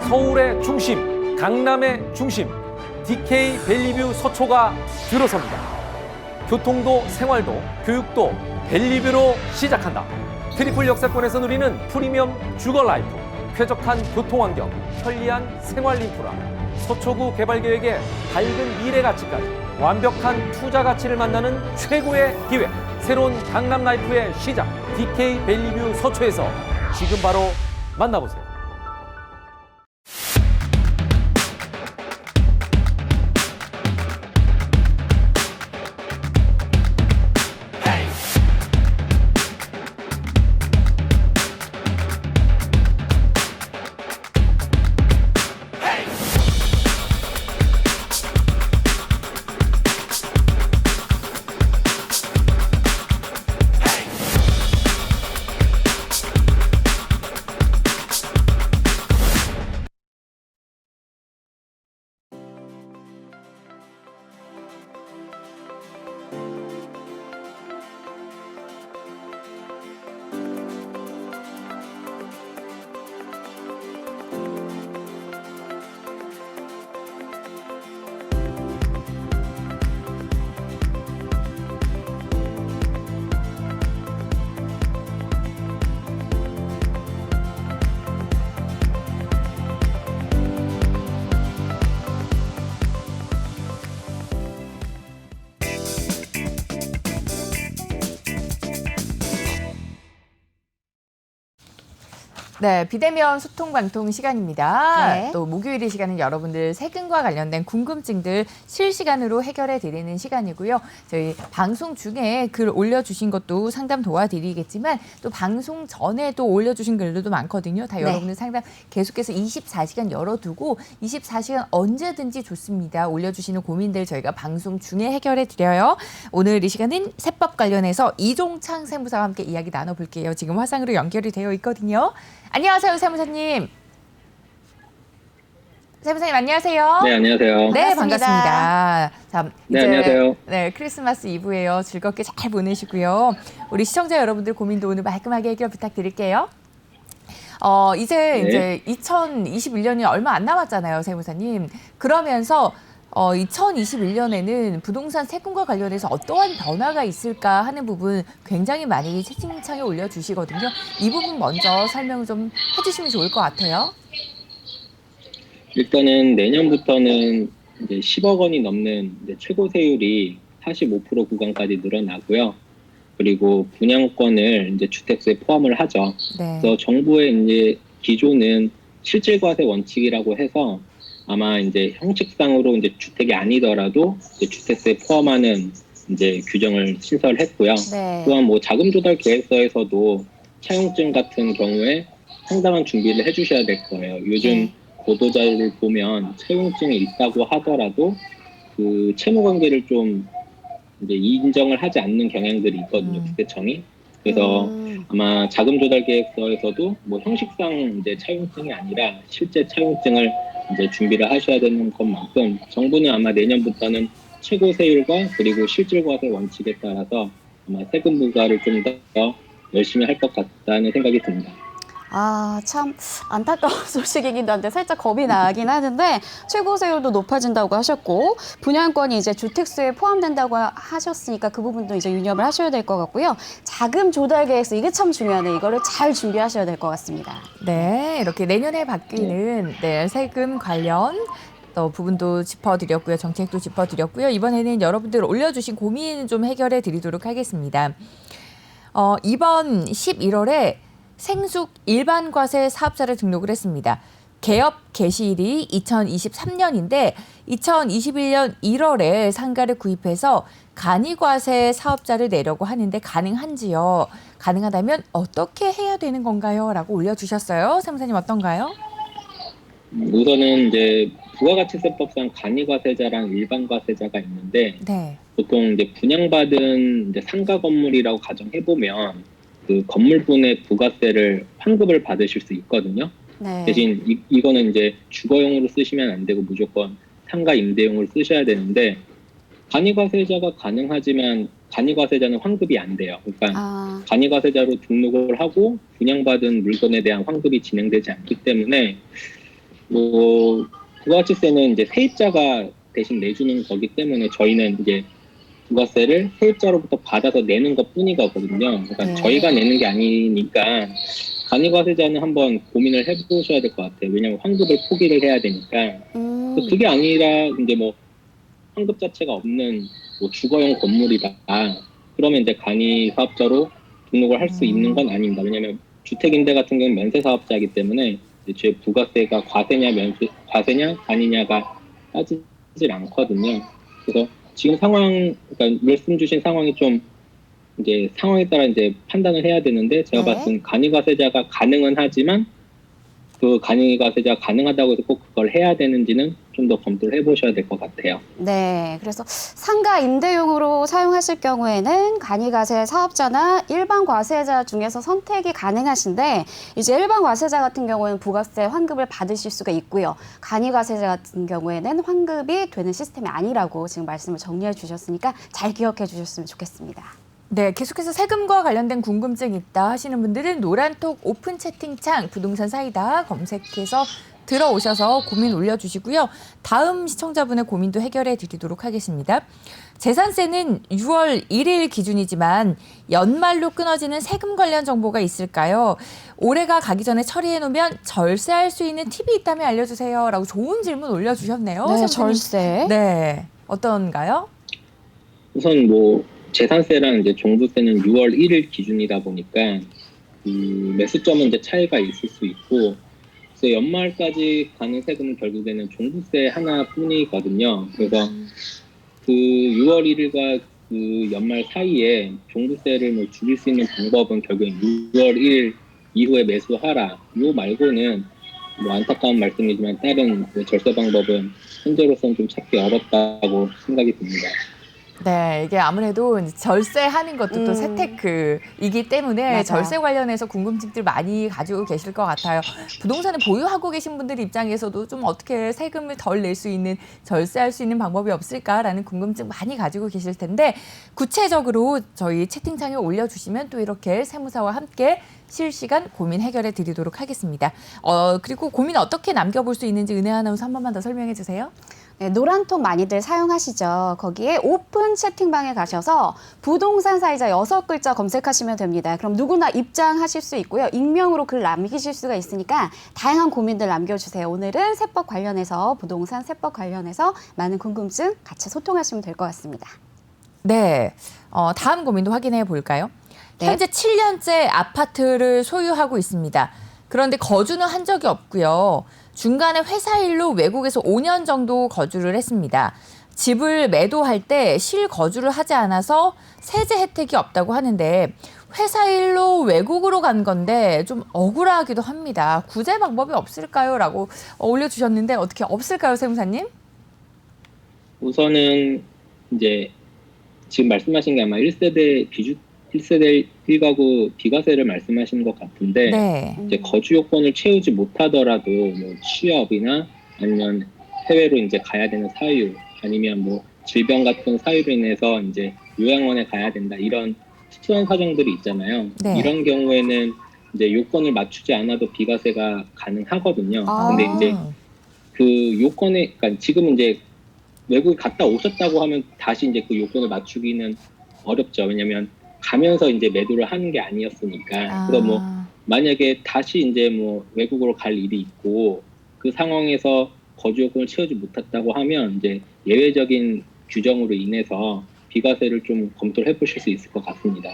S7: 서울의 중심, 강남의 중심, DK 밸리뷰 서초가 들어섭니다. 교통도 생활도 교육도 밸리뷰로 시작한다. 트리플 역세권에서 누리는 프리미엄 주거 라이프, 쾌적한 교통환경, 편리한 생활 인프라, 서초구 개발계획의 밝은 미래 가치까지 완벽한 투자 가치를 만나는 최고의 기회. 새로운 강남 라이프의 시작. DK 밸리뷰 서초에서 지금 바로 만나보세요.
S1: 네, 비대면 소통방통 시간입니다.
S5: 네.
S1: 또 목요일 이 시간은 여러분들 세금과 관련된 궁금증들 실시간으로 해결해 드리는 시간이고요. 저희 방송 중에 글 올려주신 것도 상담 도와드리겠지만 또 방송 전에도 올려주신 글들도 많거든요. 다 여러분들 상담 계속해서 24시간 열어두고 24시간 언제든지 좋습니다. 올려주시는 고민들 저희가 방송 중에 해결해 드려요. 오늘 이 시간은 세법 관련해서 이종창 세무사와 함께 이야기 나눠볼게요. 지금 화상으로 연결이 되어 있거든요. 안녕하세요, 세무사님. 세무사님 안녕하세요.
S8: 네, 안녕하세요.
S1: 네,
S5: 반갑습니다.
S1: 반갑습니다. 자,
S8: 네, 안녕하세요.
S1: 네, 크리스마스 이브예요. 즐겁게 잘 보내시고요. 우리 시청자 여러분들 고민도 오늘 말끔하게 해결 부탁드릴게요. 이제 2021년이 얼마 안 남았잖아요, 세무사님. 그러면서 2021년에는 부동산 세금과 관련해서 어떠한 변화가 있을까 하는 부분 굉장히 많이 채팅창에 올려주시거든요. 이 부분 먼저 설명을 좀 해주시면 좋을 것 같아요.
S8: 일단은 내년부터는 이제 10억 원이 넘는 이제 최고 세율이 45% 구간까지 늘어나고요. 그리고 분양권을 이제 주택수에 포함을 하죠.
S1: 네.
S8: 그래서 정부의 이제 기조는 실질과세 원칙이라고 해서 아마 이제 형식상으로 이제 주택이 아니더라도 이제 주택수에 포함하는 이제 규정을 신설했고요.
S5: 네.
S8: 또한 뭐 자금 조달 계획서에서도 차용증 같은 경우에 상당한 준비를 해주셔야 될 거예요. 요즘 보도자료를 보면 차용증이 있다고 하더라도 그 채무 관계를 좀 이제 인정을 하지 않는 경향들이 있거든요. 국세청이. 그래서 아마 자금 조달 계획서에서도 뭐 형식상 이제 차용증이 아니라 실제 차용증을 이제 준비를 하셔야 되는 것만큼 정부는 아마 내년부터는 최고 세율과 그리고 실질과세 원칙에 따라서 아마 세금 부과를 좀 더 열심히 할 것 같다는 생각이 듭니다.
S5: 아, 참 안타까운 소식이긴 한데 살짝 겁이 나긴 하는데 최고 세율도 높아진다고 하셨고 분양권이 이제 주택수에 포함된다고 하셨으니까 그 부분도 이제 유념을 하셔야 될 것 같고요. 자금 조달 계획서 이게 참 중요하네요. 이거를 잘 준비하셔야 될 것 같습니다.
S1: 네, 이렇게 내년에 바뀌는 세금 관련 또 부분도 짚어드렸고요. 정책도 짚어드렸고요. 이번에는 여러분들 올려주신 고민 좀 해결해 드리도록 하겠습니다. 이번 11월에 생숙 일반과세 사업자를 등록을 했습니다. 개업 개시일이 2023년인데 2021년 1월에 상가를 구입해서 간이과세 사업자를 내려고 하는데 가능한지요? 가능하다면 어떻게 해야 되는 건가요? 라고 올려주셨어요. 세무사님 어떤가요?
S8: 우선은 이제 부가가치세법상 간이과세자랑 일반과세자가 있는데
S1: 네. 보통
S8: 이제 분양받은 이제 상가 건물이라고 가정해 보면 그 건물분의 부가세를 환급을 받으실 수 있거든요.
S5: 네.
S8: 대신 이거는 이제 주거용으로 쓰시면 안 되고 무조건 상가 임대용으로 쓰셔야 되는데 간이과세자가 가능하지만 간이과세자는 환급이 안 돼요. 그러니까 간이과세자로 등록을 하고 분양받은 물건에 대한 환급이 진행되지 않기 때문에 뭐 부가가치세는 이제 세입자가 대신 내주는 거기 때문에 저희는 이제 부가세를 세입자로부터 받아서 내는 것 뿐이거든요. 그러니까 저희가 내는 게 아니니까 간이과세자는 한번 고민을 해보셔야 될 것 같아요. 왜냐하면 환급을 포기를 해야 되니까. 그게 아니라 이제 뭐 환급 자체가 없는 뭐 주거용 건물이다. 그러면 이제 간이 사업자로 등록을 할 수 있는 건 아닙니다. 왜냐하면 주택임대 같은 경우는 면세 사업자이기 때문에 제 부가세가 과세냐 아니냐가 따지질 않거든요. 그래서 지금 그러니까 말씀 주신 상황이 좀 이제 상황에 따라 이제 판단을 해야 되는데 제가
S5: 네.
S8: 봤을 땐 간이과세자가 가능은 하지만 그 간이과세자가 가능하다고 해서 꼭 그걸 해야 되는지는 좀 더 검토를 해보셔야 될 것 같아요.
S5: 네, 그래서 상가 임대용으로 사용하실 경우에는 간이과세 사업자나 일반 과세자 중에서 선택이 가능하신데 이제 일반 과세자 같은 경우에는 부가세 환급을 받으실 수가 있고요. 간이과세자 같은 경우에는 환급이 되는 시스템이 아니라고 지금 말씀을 정리해 주셨으니까 잘 기억해 주셨으면 좋겠습니다.
S1: 네, 계속해서 세금과 관련된 궁금증 있다 하시는 분들은 노란톡 오픈 채팅창 부동산 사이다 검색해서 들어오셔서 고민 올려주시고요. 다음 시청자분의 고민도 해결해 드리도록 하겠습니다. 재산세는 6월 1일 기준이지만 연말로 끊어지는 세금 관련 정보가 있을까요? 올해가 가기 전에 처리해 놓으면 절세할 수 있는 팁이 있다면 알려주세요. 라고 좋은 질문 올려주셨네요.
S5: 네,
S1: 선생님.
S5: 절세.
S1: 네, 어떤가요?
S8: 우선 뭐 재산세랑 이제 종부세는 6월 1일 기준이다 보니까 매수점은 이제 차이가 있을 수 있고 그래서 연말까지 가는 세금은 결국에는 종부세 하나뿐이거든요. 그래서 그 6월 1일과 그 연말 사이에 종부세를 뭐 줄일 수 있는 방법은 결국엔 6월 1일 이후에 매수하라. 요 말고는 뭐 안타까운 말씀이지만 다른 그 절세 방법은 현재로서는 좀 찾기 어렵다고 생각이 듭니다.
S1: 네, 이게 아무래도 이제 절세하는 것도 또 세테크이기 때문에
S5: 맞아요.
S1: 절세 관련해서 궁금증들 많이 가지고 계실 것 같아요. 부동산을 보유하고 계신 분들 입장에서도 좀 어떻게 세금을 덜 낼 수 있는, 절세할 수 있는 방법이 없을까라는 궁금증 많이 가지고 계실 텐데 구체적으로 저희 채팅창에 올려주시면 또 이렇게 세무사와 함께 실시간 고민 해결해 드리도록 하겠습니다. 그리고 고민 어떻게 남겨볼 수 있는지 은혜 아나운서 한 번만 더 설명해 주세요.
S5: 네, 노란톡 많이들 사용하시죠. 거기에 오픈 채팅방에 가셔서 부동산 사이자 6글자 검색하시면 됩니다. 그럼 누구나 입장하실 수 있고요. 익명으로 글 남기실 수가 있으니까 다양한 고민들 남겨주세요. 오늘은 세법 관련해서 부동산 세법 관련해서 많은 궁금증 같이 소통하시면 될 것 같습니다.
S1: 네, 다음 고민도 확인해 볼까요?
S5: 네.
S1: 현재 7년째 아파트를 소유하고 있습니다. 그런데 거주는 한 적이 없고요. 중간에 회사 일로 외국에서 5년 정도 거주를 했습니다. 집을 매도할 때 실거주를 하지 않아서 세제 혜택이 없다고 하는데 회사 일로 외국으로 간 건데 좀 억울하기도 합니다. 구제 방법이 없을까요? 라고 올려주셨는데 어떻게 없을까요, 세무사님?
S8: 우선은 이제 지금 말씀하신 게 아마 1세대 1가구 비과세를 말씀하시는 것 같은데
S1: 네.
S8: 이제 거주 요건을 채우지 못하더라도 뭐 취업이나 아니면 해외로 이제 가야 되는 사유 아니면 뭐 질병 같은 사유로 인해서 이제 요양원에 가야 된다 이런 특수한 사정들이 있잖아요.
S1: 네.
S8: 이런 경우에는 이제 요건을 맞추지 않아도 비과세가 가능하거든요.
S5: 아.
S8: 근데 이제 그 요건에 그러니까 지금 이제 외국에 갔다 오셨다고 하면 다시 이제 그 요건을 맞추기는 어렵죠. 왜냐하면 가면서 이제 매도를 하는 게 아니었으니까. 그래서 뭐 만약에 다시 이제 뭐 외국으로 갈 일이 있고 그 상황에서 거주 요건을 채우지 못했다고 하면 이제 예외적인 규정으로 인해서 비과세를 좀 검토를 해보실 수 있을 것 같습니다.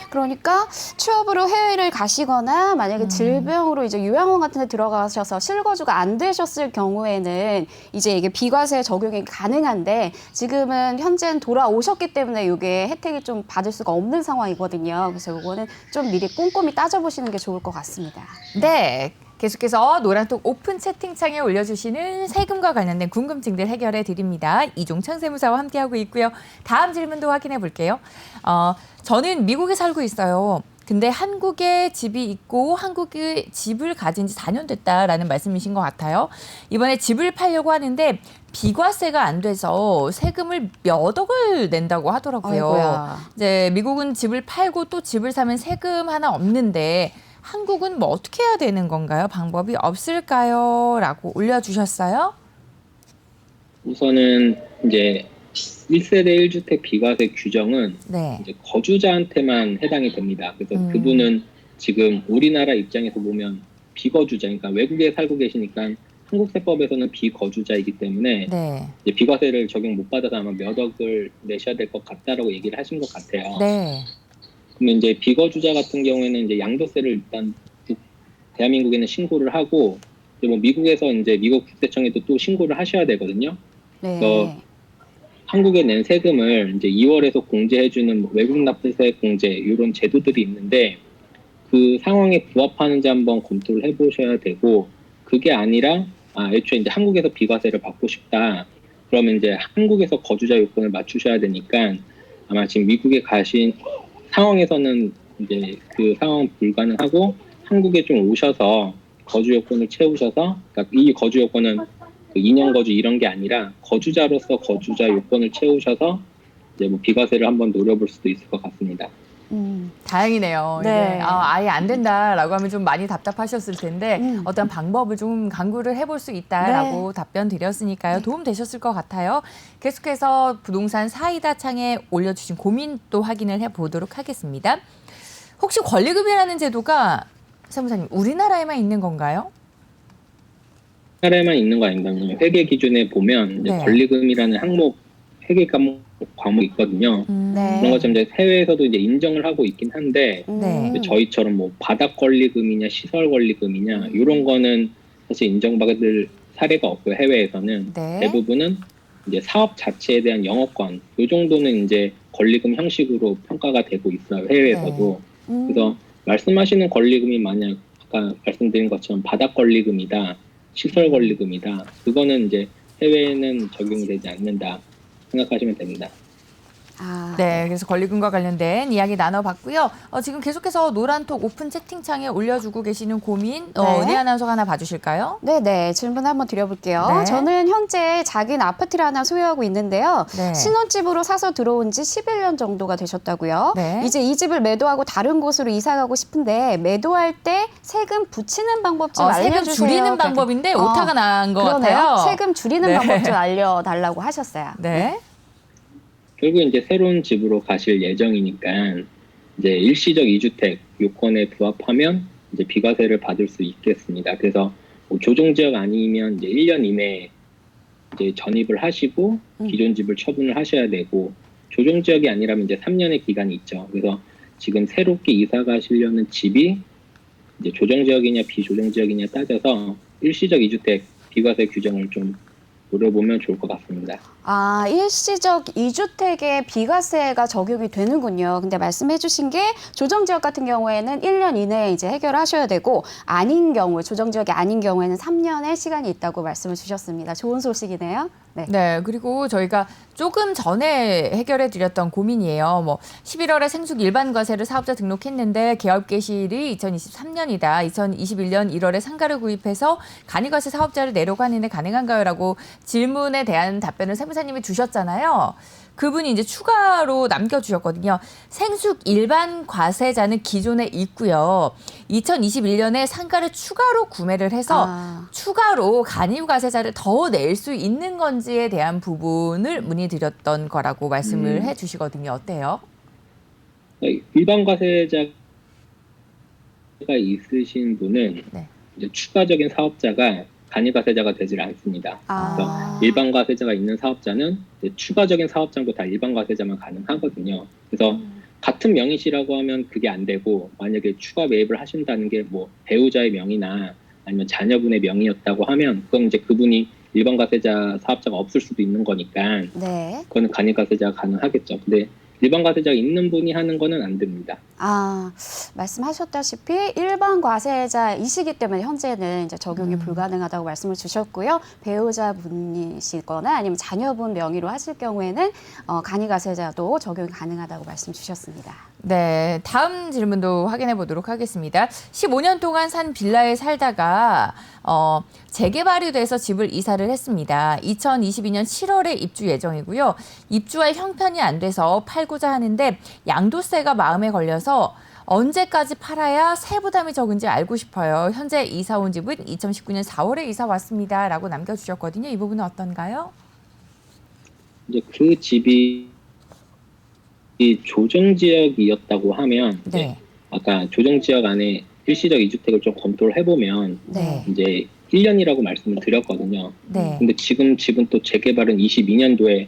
S5: 그러니까 취업으로 해외를 가시거나 만약에 질병으로 이제 요양원 같은 데 들어가셔서 실거주가 안 되셨을 경우에는 이제 이게 비과세 적용이 가능한데 지금은 현재는 돌아오셨기 때문에 이게 혜택이 좀 받을 수가 없는 상황이거든요. 그래서 이거는 좀 미리 꼼꼼히 따져보시는 게 좋을 것 같습니다.
S1: 네. 계속해서 노란톡 오픈 채팅창에 올려주시는 세금과 관련된 궁금증들 해결해 드립니다. 이종창 세무사와 함께하고 있고요. 다음 질문도 확인해 볼게요. 저는 미국에 살고 있어요. 근데 한국에 집이 있고 한국에 집을 가진 지 4년 됐다라는 말씀이신 것 같아요. 이번에 집을 팔려고 하는데 비과세가 안 돼서 세금을 몇 억을 낸다고 하더라고요.
S5: 아이고야.
S1: 이제 미국은 집을 팔고 또 집을 사면 세금 하나 없는데 한국은 뭐 어떻게 해야 되는 건가요? 방법이 없을까요? 라고 올려주셨어요.
S8: 우선은 이제 1세대 1주택 비과세 규정은
S1: 네.
S8: 이제 거주자한테만 해당이 됩니다. 그래서 그분은 지금 우리나라 입장에서 보면 비거주자, 그러니까 외국에 살고 계시니까 한국 세법에서는 비거주자이기 때문에
S1: 네.
S8: 이제 비과세를 적용 못 받아서 아마 몇 억을 내셔야 될 것 같다라고 얘기를 하신 것 같아요.
S1: 네.
S8: 그러면 이제 비거주자 같은 경우에는 이제 양도세를 일단 대한민국에는 신고를 하고 이제 뭐 미국에서 이제 미국 국세청에도 또 신고를 하셔야 되거든요.
S5: 네.
S8: 한국에 낸 세금을 이제 2월에서 공제해주는 뭐 외국 납부세 공제 이런 제도들이 있는데 그 상황에 부합하는지 한번 검토를 해보셔야 되고 그게 아니라 애초에 이제 한국에서 비과세를 받고 싶다. 그러면 이제 한국에서 거주자 요건을 맞추셔야 되니까 아마 지금 미국에 가신 상황에서는 이제 그 상황 불가능하고 한국에 좀 오셔서 거주 요건을 채우셔서 그러니까 이 거주 요건은 그 2년 거주 이런 게 아니라 거주자로서 거주자 요건을 채우셔서 이제 뭐 비과세를 한번 노려볼 수도 있을 것 같습니다.
S1: 다행이네요.
S5: 네.
S1: 이게 아예 안 된다라고 하면 좀 많이 답답하셨을 텐데 어떤 방법을 좀 강구를 해볼 수 있다라고 답변 드렸으니까요. 도움 되셨을 것 같아요. 계속해서 부동산 사이다 창에 올려주신 고민 또 확인을 해보도록 하겠습니다. 혹시 권리금이라는 제도가 사무사님 우리나라에만 있는 건가요?
S8: 우리나라에만 있는 거 아닌가요? 회계 기준에 보면 이제
S1: 네.
S8: 권리금이라는 항목 회계 과목이 있거든요.
S5: 네.
S8: 그런 것처럼 이제 해외에서도 이제 인정을 하고 있긴 한데
S1: 네.
S8: 저희처럼 뭐 바닥 권리금이냐 시설 권리금이냐 이런 거는 사실 인정받을 사례가 없고요. 해외에서는
S1: 네.
S8: 대부분은 이제 사업 자체에 대한 영업권 이 정도는 이제 권리금 형식으로 평가가 되고 있어요. 해외에서도. 그래서 말씀하시는 권리금이 만약 아까 말씀드린 것처럼 바닥 권리금이다, 시설 권리금이다. 그거는 이제 해외에는 적용이 되지 않는다 생각하시면 됩니다.
S1: 네, 그래서 권리금과 관련된 이야기 나눠봤고요. 지금 계속해서 노란톡 오픈 채팅창에 올려주고 계시는 고민 은혜 아나운서가 하나 봐주실까요?
S5: 네, 질문 한번 드려볼게요.
S1: 네.
S5: 저는 현재 작은 아파트를 하나 소유하고 있는데요.
S1: 네.
S5: 신혼집으로 사서 들어온 지 11년 정도가 되셨다고요.
S1: 네.
S5: 이제 이 집을 매도하고 다른 곳으로 이사 가고 싶은데 매도할 때 세금 붙이는 방법 좀 알려주세요.
S1: 세금 줄이는 방법인데 오타가 난 것
S5: 그러네요.
S1: 같아요.
S5: 세금 줄이는
S1: 네.
S5: 방법 좀 알려달라고 하셨어요.
S1: 네.
S8: 결국 이제 새로운 집으로 가실 예정이니까 이제 일시적 2주택 요건에 부합하면 이제 비과세를 받을 수 있겠습니다. 그래서 뭐 조정 지역 아니면 이제 1년 이내에 이제 전입을 하시고 기존 집을 처분을 하셔야 되고 조정 지역이 아니라면 이제 3년의 기간이 있죠. 그래서 지금 새롭게 이사 가시려는 집이 이제 조정 지역이냐 비조정 지역이냐 따져서 일시적 2주택 비과세 규정을 좀 노려보면 좋을 것 같습니다.
S5: 일시적 2주택에 비과세가 적용이 되는군요. 근데 말씀해 주신 게 조정지역 같은 경우에는 1년 이내에 이제 해결하셔야 되고 아닌 경우, 조정지역이 아닌 경우에는 3년의 시간이 있다고 말씀을 주셨습니다. 좋은 소식이네요. 네.
S1: 네, 그리고 저희가 조금 전에 해결해 드렸던 고민이에요. 뭐 11월에 생숙 일반과세를 사업자 등록했는데 개업 개시일이 2023년이다. 2021년 1월에 상가를 구입해서 간이과세 사업자를 내려고 하는데 가능한가요? 라고 질문에 대한 답변을 세무사님이 주셨잖아요. 그분이 이제 추가로 남겨주셨거든요. 생숙 일반 과세자는 기존에 있고요. 2021년에 상가를 추가로 구매를 해서 추가로 간이후 과세자를 더 낼 수 있는 건지에 대한 부분을 문의드렸던 거라고 말씀을 해주시거든요. 어때요?
S8: 일반 과세자가 있으신 분은
S1: 네.
S8: 이제 추가적인 사업자가 간이과세자가 되질 않습니다. 그래서 일반 과세자가 있는 사업자는 이제 추가적인 사업장도 다 일반 과세자만 가능하거든요. 그래서 같은 명의시라고 하면 그게 안 되고 만약에 추가 매입을 하신다는 게 뭐 배우자의 명의나 아니면 자녀분의 명의였다고 하면 그건 이제 그분이 일반 과세자 사업자가 없을 수도 있는 거니까
S5: 네.
S8: 그거는 간이과세자가 가능하겠죠. 근데 일반 과세자가 있는 분이 하는 거는 안 됩니다.
S5: 말씀하셨다시피 일반 과세자이시기 때문에 현재는 이제 적용이 불가능하다고 말씀을 주셨고요. 배우자분이시거나 아니면 자녀분 명의로 하실 경우에는 간이과세자도 적용이 가능하다고 말씀 주셨습니다.
S1: 네, 다음 질문도 확인해 보도록 하겠습니다. 15년 동안 산 빌라에 살다가 재개발이 돼서 집을 이사를 했습니다. 2022년 7월에 입주 예정이고요. 입주할 형편이 안 돼서 팔고자 하는데 양도세가 마음에 걸려서 언제까지 팔아야 세부담이 적은지 알고 싶어요. 현재 이사 온 집은 2019년 4월에 이사 왔습니다. 라고 남겨주셨거든요. 이 부분은 어떤가요?
S8: 이제 그 집이 조정 지역이었다고 하면
S1: 네.
S8: 아까 조정지역 안에 일시적 이주택을 좀 검토를 해보면
S5: 네.
S8: 이제 1년이라고 말씀을 드렸거든요.
S1: 네.
S8: 근데 지금 집은 또 재개발은 22년도에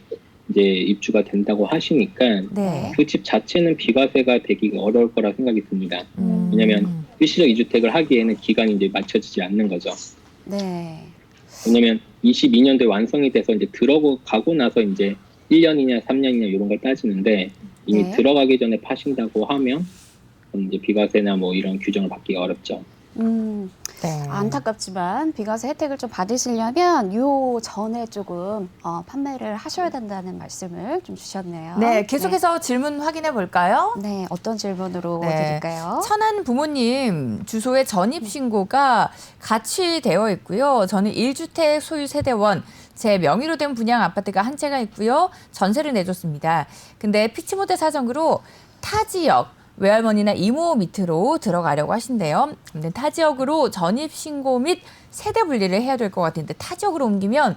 S8: 이제 입주가 된다고 하시니까
S1: 네.
S8: 그 집 자체는 비과세가 되기가 어려울 거라 생각이 듭니다. 왜냐면 일시적 이주택을 하기에는 기간이 이제 맞춰지지 않는 거죠.
S5: 네.
S8: 왜냐면 22년도에 완성이 돼서 이제 들어가고 나서 이제 1년이냐 3년이냐 이런 걸 따지는데 이미
S5: 네.
S8: 들어가기 전에 파신다고 하면 이제 비과세나 뭐 이런 규정을 받기가 어렵죠.
S1: 네.
S5: 안타깝지만 비과세 혜택을 좀 받으시려면 요 전에 조금 판매를 하셔야 된다는 말씀을 좀 주셨네요.
S1: 네, 계속해서 질문 확인해 볼까요?
S5: 네, 어떤 질문으로
S1: 네.
S5: 드릴까요?
S1: 천안 부모님 주소에 전입신고가 같이 되어 있고요. 저는 1주택 소유 세대원, 제 명의로 된 분양 아파트가 한 채가 있고요. 전세를 내줬습니다. 근데 피치못해 사정으로 타 지역, 외할머니나 이모 밑으로 들어가려고 하신대요. 근데 타 지역으로 전입신고 및 세대 분리를 해야 될 것 같은데 타 지역으로 옮기면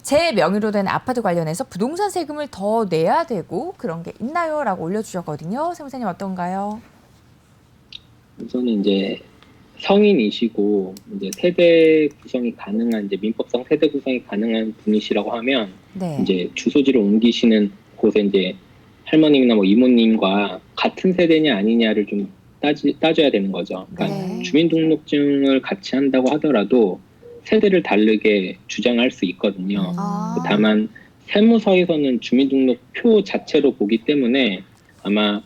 S1: 제 명의로 된 아파트 관련해서 부동산 세금을 더 내야 되고 그런 게 있나요? 라고 올려주셨거든요. 세무사님 어떤가요?
S8: 우선은 이제 성인이시고 이제 세대 구성이 가능한 이제 민법상 세대 구성이 가능한 분이시라고 하면
S1: 네.
S8: 이제 주소지를 옮기시는 곳에 이제 할머님이나 뭐 이모님과 같은 세대냐 아니냐를 좀 따져야 되는 거죠. 그러니까
S5: 네.
S8: 주민등록증을 같이 한다고 하더라도 세대를 다르게 주장할 수 있거든요.
S5: 아.
S8: 다만 세무서에서는 주민등록표 자체로 보기 때문에 아마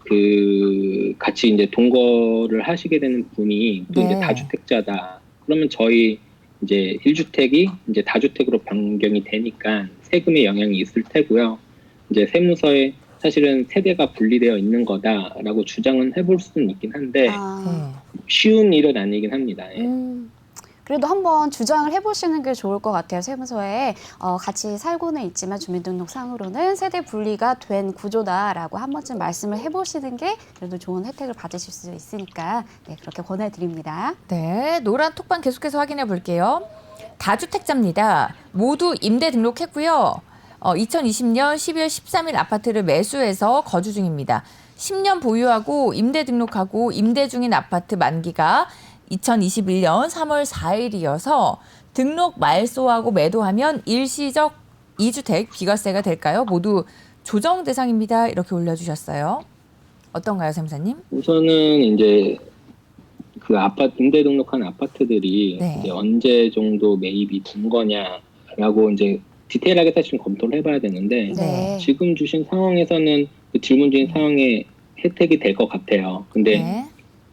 S8: 그 같이 이제 동거를 하시게 되는 분이 또 이제
S1: 네.
S8: 다주택자다. 그러면 저희 이제 1주택이 이제 다주택으로 변경이 되니까 세금의 영향이 있을 테고요. 이제 세무서에 사실은 세대가 분리되어 있는 거다라고 주장은 해볼 수는 있긴 한데
S5: 아,
S8: 쉬운 일은 아니긴 합니다. 예.
S5: 그래도 한번 주장을 해보시는 게 좋을 것 같아요. 세무서에 같이 살고는 있지만 주민등록상으로는 세대 분리가 된 구조다라고 한 번쯤 말씀을 해보시는 게 그래도 좋은 혜택을 받으실 수 있으니까 네, 그렇게 권해드립니다.
S1: 네, 노란 톡방 계속해서 확인해 볼게요. 다주택자입니다. 모두 임대 등록했고요. 2020년 12월 13일 아파트를 매수해서 거주 중입니다. 10년 보유하고 임대 등록하고 임대 중인 아파트 만기가 2021년 3월 4일이어서 등록 말소하고 매도하면 일시적 2주택 비과세가 될까요? 모두 조정 대상입니다. 이렇게 올려주셨어요. 어떤가요, 세무사님?
S8: 우선은 이제 그 아파트 임대 등록한 아파트들이
S1: 네.
S8: 이제 언제 정도 매입이 된 거냐라고 이제 디테일하게 사실 검토를 해봐야 되는데
S5: 네.
S8: 지금 주신 상황에서는 그 질문 주신 상황에 혜택이 될 것 같아요. 근데
S1: 네.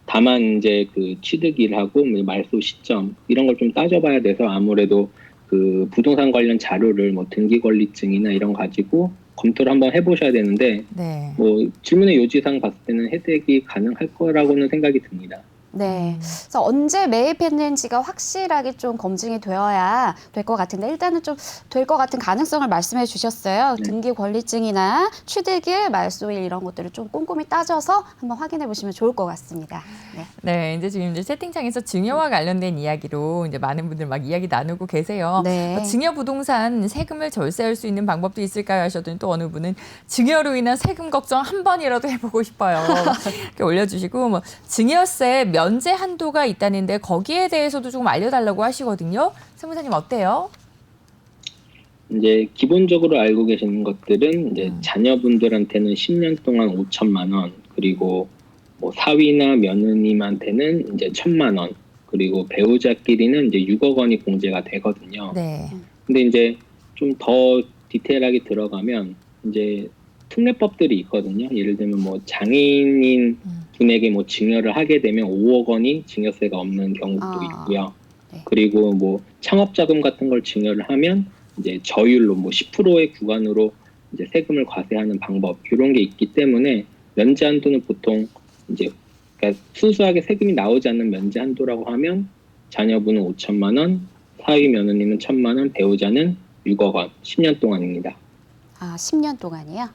S8: 다만 이제 그 취득일하고 뭐 말소 시점 이런 걸 좀 따져봐야 돼서 아무래도 그 부동산 관련 자료를 뭐 등기권리증이나 이런 거 가지고 검토를 한번 해보셔야 되는데
S1: 네.
S8: 뭐 질문의 요지상 봤을 때는 혜택이 가능할 거라고는 생각이 듭니다.
S5: 네. 그래서 언제 매입했는지가 확실하게 좀 검증이 되어야 될 것 같은데 일단은 좀 될 것 같은 가능성을 말씀해 주셨어요.
S8: 네.
S5: 등기 권리증이나 취득일, 말소일 이런 것들을 좀 꼼꼼히 따져서 한번 확인해 보시면 좋을 것 같습니다. 네.
S1: 네, 이제 지금 이제 채팅창에서 증여와 관련된 이야기로 이제 많은 분들 막 이야기 나누고 계세요.
S5: 네.
S1: 증여 부동산 세금을 절세할 수 있는 방법도 있을까요? 하셨더니 또 어느 분은 증여로 인한 세금 걱정 한 번이라도 해보고 싶어요. 이렇게 올려주시고 뭐 증여세 면제 한도가 있다는데 거기에 대해서도 조금 알려달라고 하시거든요. 세무사님 어때요?
S8: 이제 기본적으로 알고 계시는 것들은 이제 자녀분들한테는 10년 동안 5천만 원, 그리고 뭐 사위나 며느님한테는 이제 1,000만 원, 그리고 배우자끼리는 이제 6억 원이 공제가 되거든요.
S1: 네.
S8: 근데 이제 좀 더 디테일하게 들어가면 이제 특례법들이 있거든요. 예를 들면 뭐 장애인인 분에게 뭐 증여를 하게 되면 5억 원이 증여세가 없는 경우도 있고요.
S5: 네.
S8: 그리고 뭐 창업자금 같은 걸 증여를 하면 이제 저율로 뭐 10%의 구간으로 이제 세금을 과세하는 방법 이런 게 있기 때문에 면제 한도는 보통 이제 그러니까 순수하게 세금이 나오지 않는 면제 한도라고 하면 자녀분은 5천만 원, 사위 며느님은 1,000만 원, 배우자는 6억 원, 10년 동안입니다.
S5: 아, 10년 동안이요?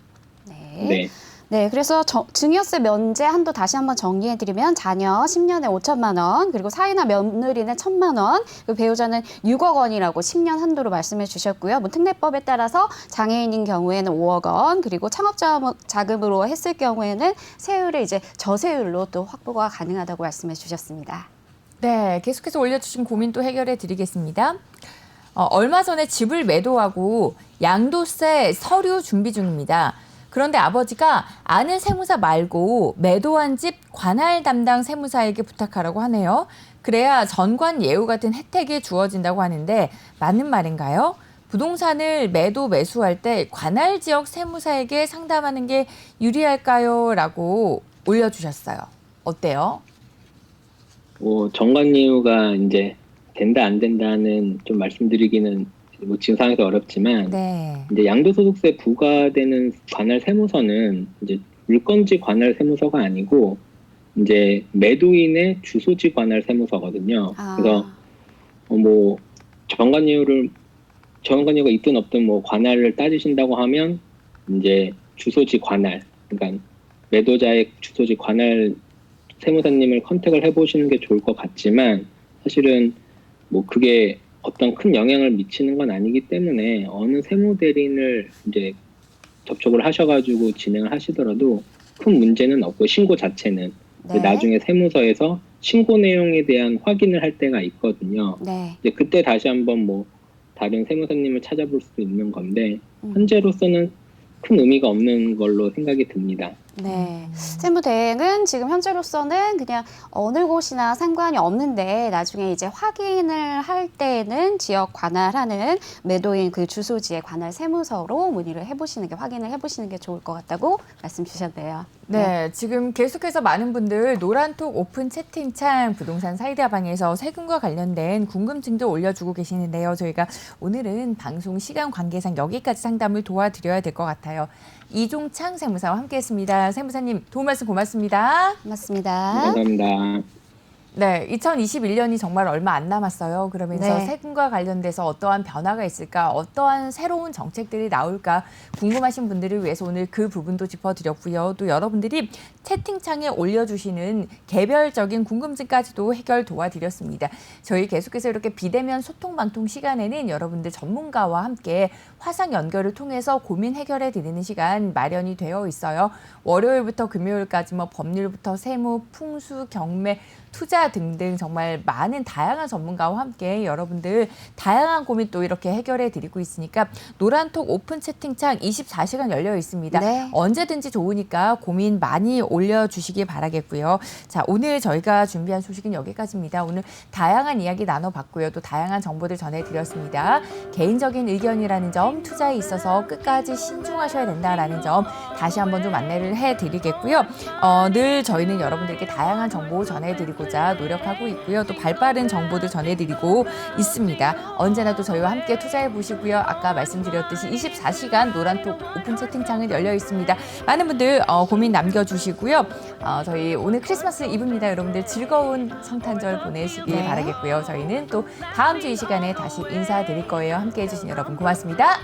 S5: 네.
S8: 네.
S5: 네, 그래서 증여세 면제 한도 다시 한번 정리해드리면 자녀 10년에 5천만 원, 그리고 사이나 며느리는 1,000만 원, 그리고 배우자는 6억 원이라고 10년 한도로 말씀해 주셨고요. 뭐 특례법에 따라서 장애인인 경우에는 5억 원, 그리고 창업자금으로 했을 경우에는 세율을 이제 저세율로 또 확보가 가능하다고 말씀해 주셨습니다.
S1: 네, 계속해서 올려주신 고민 또 해결해 드리겠습니다. 얼마 전에 집을 매도하고 양도세 서류 준비 중입니다. 그런데 아버지가 아는 세무사 말고 매도한 집 관할 담당 세무사에게 부탁하라고 하네요. 그래야 전관 예우 같은 혜택이 주어진다고 하는데 맞는 말인가요? 부동산을 매수할 때 관할 지역 세무사에게 상담하는 게 유리할까요? 라고 올려주셨어요. 어때요?
S8: 정관 예우가 이제 된다 안 된다는 좀 말씀드리기는 뭐 지금 상황에서 어렵지만
S1: 네.
S8: 이제 양도소득세 부과되는 관할 세무서는 이제 물건지 관할 세무서가 아니고 이제 매도인의 주소지 관할 세무서거든요. 그래서 뭐 정관 예우가 있든 없든 뭐 관할을 따지신다고 하면 이제 주소지 관할, 그러니까 매도자의 주소지 관할 세무사님을 컨택을 해보시는 게 좋을 것 같지만 사실은 뭐 그게 어떤 큰 영향을 미치는 건 아니기 때문에 어느 세무대리인을 이제 접촉을 하셔가지고 진행을 하시더라도 큰 문제는 없고 신고 자체는
S5: 네.
S8: 나중에 세무서에서 신고 내용에 대한 확인을 할 때가 있거든요.
S5: 네.
S8: 이제 그때 다시 한번 뭐 다른 세무사님을 찾아볼 수도 있는 건데 현재로서는 큰 의미가 없는 걸로 생각이 듭니다.
S5: 네. 세무대행은 지금 현재로서는 그냥 어느 곳이나 상관이 없는데 나중에 이제 확인을 할 때에는 지역 관할하는 매도인 그 주소지의 관할 세무서로 문의를 해보시는 게 확인을 해보시는 게 좋을 것 같다고 말씀 주셨네요.
S1: 네, 지금 계속해서 많은 분들 노란톡 오픈 채팅창 부동산 사이다방에서 세금과 관련된 궁금증도 올려주고 계시는데요. 저희가 오늘은 방송 시간 관계상 여기까지 상담을 도와드려야 될 것 같아요. 이종창 세무사와 함께했습니다. 세무사님 도움 말씀 고맙습니다.
S5: 고맙습니다.
S8: 감사합니다.
S1: 네, 2021년이 정말 얼마 안 남았어요. 그러면서
S5: 네.
S1: 세금과 관련돼서 어떠한 변화가 있을까, 어떠한 새로운 정책들이 나올까 궁금하신 분들을 위해서 오늘 그 부분도 짚어드렸고요. 또 여러분들이 채팅창에 올려주시는 개별적인 궁금증까지도 해결 도와드렸습니다. 저희 계속해서 이렇게 비대면 소통방통 시간에는 여러분들 전문가와 함께 화상 연결을 통해서 고민 해결해 드리는 시간 마련이 되어 있어요. 월요일부터 금요일까지 뭐 법률부터 세무, 풍수, 경매, 투자 등등 정말 많은 다양한 전문가와 함께 여러분들 다양한 고민 또 이렇게 해결해 드리고 있으니까 노란톡 오픈 채팅창 24시간 열려 있습니다.
S5: 네.
S1: 언제든지 좋으니까 고민 많이 올려주시기 바라겠고요. 자, 오늘 저희가 준비한 소식은 여기까지입니다. 오늘 다양한 이야기 나눠봤고요. 또 다양한 정보들 전해드렸습니다. 개인적인 의견이라는 점, 투자에 있어서 끝까지 신중하셔야 된다라는 점 다시 한번 좀 안내를 해드리겠고요. 늘 저희는 여러분들께 다양한 정보 전해드리고자 노력하고 있고요. 또 발빠른 정보들 전해드리고 있습니다. 언제나 또 저희와 함께 투자해보시고요. 아까 말씀드렸듯이 24시간 노란톡 오픈 채팅창은 열려 있습니다. 많은 분들 고민 남겨주시고요. 저희 오늘 크리스마스 이브입니다. 여러분들 즐거운 성탄절 보내시길
S5: 네.
S1: 바라겠고요. 저희는 또 다음 주 이 시간에 다시 인사드릴 거예요. 함께해 주신 여러분 고맙습니다.